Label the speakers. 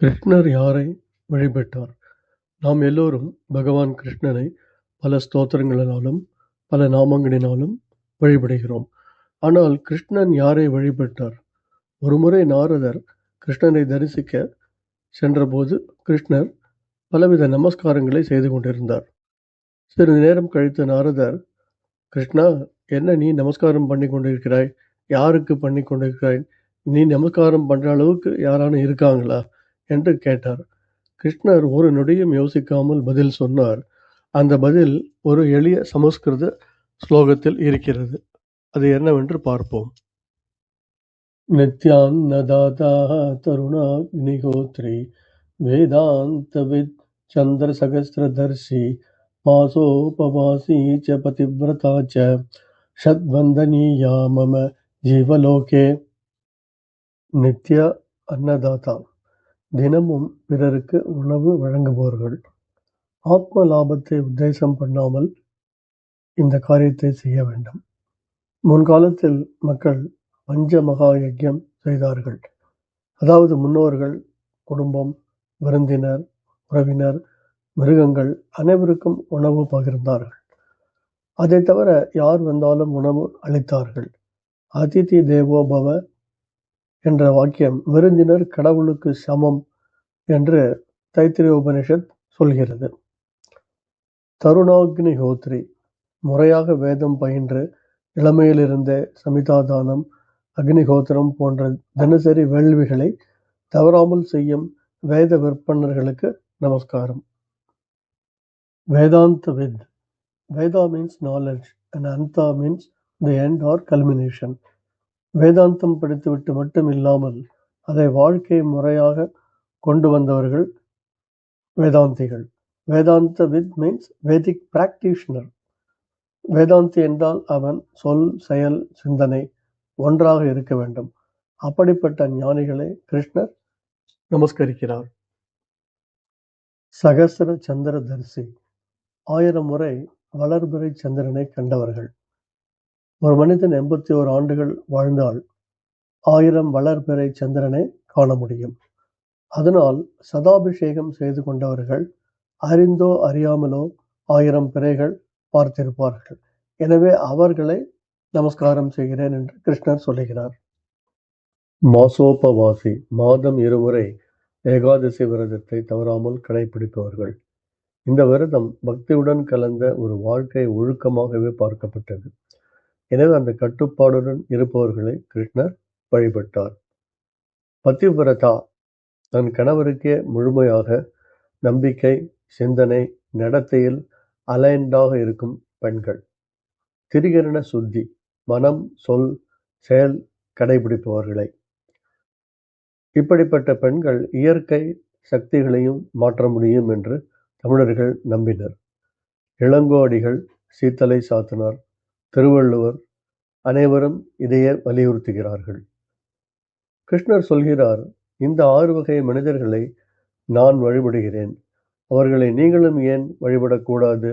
Speaker 1: கிருஷ்ணர் யாரை வழிபட்டார்? நாம் எல்லோரும் பகவான் கிருஷ்ணனை பல ஸ்தோத்திரங்களினாலும், பல நாமங்களினாலும் வழிபடுகிறோம். ஆனால் கிருஷ்ணன் யாரை வழிபட்டார்? ஒருமுறை நாரதர் கிருஷ்ணனை தரிசிக்க சென்றபோது கிருஷ்ணர் பலவித நமஸ்காரங்களை செய்து கொண்டிருந்தார். சிறிது நேரம் கழித்து நாரதர், கிருஷ்ணா, என்ன நீ நமஸ்காரம் பண்ணி கொண்டிருக்கிறாய்? யாருக்கு பண்ணி கொண்டிருக்கிறாய்? நீ நமஸ்காரம் பண்ற அளவுக்கு யாரானும் இருக்காங்களா என்று கேட்டார். கிருஷ்ணர் ஒரு நொடியும் யோசிக்காமல் பதில் சொன்னார். அந்த பதில் ஒரு எளிய சமஸ்கிருத ஸ்லோகத்தில் இருக்கிறது. அது என்னவென்று பார்ப்போம். நித்யான்னதாதா தருணாக்னிஹோத்ரி வேதாந்தவித் சந்திரசகஸ்ரதர்ஷி மாசோபவாசி ச பதிவ்ரதா ச ஷத்வந்தனீயா மம ஜீவலோகே. நித்ய அன்னதாதா, தினமும் பிறருக்கு உணவு வழங்குபவர்கள். ஆத்ம லாபத்தை உத்தேசம் பண்ணாமல் இந்த காரியத்தை செய்ய வேண்டும். முன்காலத்தில் மக்கள் பஞ்ச மகா யஜ்யம் செய்தார்கள். அதாவது முன்னோர்கள், குடும்பம், விருந்தினர், உறவினர், மிருகங்கள் அனைவருக்கும் உணவு பகிர்ந்தார்கள். அதை தவிர யார் வந்தாலும் உணவு அளித்தார்கள். அதிதி தேவோ பவ என்ற வாக்கியம் விருந்தினர் கடவுளுக்கு சமம் என்று தைத்திரிய உபனிஷத் சொல்கிறது. தருணாக்னிஹோத்ரி, முறையாக வேதம் பயின்று இளமையிலிருந்தே சமிதாதானம், அக்னிஹோத்திரம் போன்ற தினசரி வேள்விகளை தவறாமல் செய்யும் வேத விற்பன்னர்களுக்கு நமஸ்காரம். Vedanta with, Veda means knowledge and anta means the end or culmination. வேதாந்தம் படித்துவிட்டு மட்டும் இல்லாமல் அதை வாழ்க்கை முறையாக கொண்டு வந்தவர்கள் வேதாந்திகள். வேதாந்த வித் மீன்ஸ் வேதிக் பிராக்டிஷனர். வேதாந்தி என்றால் அவன் சொல், செயல், சிந்தனை ஒன்றாக இருக்க வேண்டும். அப்படிப்பட்ட ஞானிகளை கிருஷ்ணர் நமஸ்கரிக்கிறார். சகஸ்ர சந்திர தரிசி, 1000 முறை வளர்பிறை சந்திரனை கண்டவர்கள். ஒரு மனிதன் 81 ஆண்டுகள் வாழ்ந்தால் 1000 வளர்பிறை சந்திரனை காண முடியும். அதனால் சதாபிஷேகம் செய்து கொண்டவர்கள் அறிந்தோ அறியாமலோ 1000 பிறைகள் பார்த்திருப்பார்கள். எனவே அவர்களை நமஸ்காரம் செய்கிறேன் என்று கிருஷ்ணர் சொல்லுகிறார். மாசோபவாசி, மாதம் 2 முறை ஏகாதசி விரதத்தை தவறாமல் கடைபிடிப்பவர்கள். இந்த விரதம் பக்தியுடன் கலந்த ஒரு வாழ்க்கை ஒழுக்கமாகவே பார்க்கப்பட்டது. எனவே அந்த கட்டுப்பாடுடன் இருப்பவர்களை கிருஷ்ணர் வழிபட்டார். பதிவிரதா, தன் கணவருக்கே முழுமையாக நம்பிக்கை, சிந்தனை, நடத்தையில் அலைன்டாக இருக்கும் பெண்கள். திரிகரண சுத்தி, மனம், சொல், செயல் கடைபிடிப்பவர்களை. இப்படிப்பட்ட பெண்கள் இயற்கை சக்திகளையும் மாற்ற முடியும் என்று தமிழர்கள் நம்பினர். இளங்கோஅடிகள், சீத்தலை சாத்தனார், திருவள்ளுவர் அனைவரும் இதையே வலியுறுத்துகிறார்கள். கிருஷ்ணர் சொல்கிறார், இந்த 6 வகை மனிதர்களை நான் வழிபடுகிறேன். அவர்களை நீங்களும் ஏன் வழிபடக்கூடாது?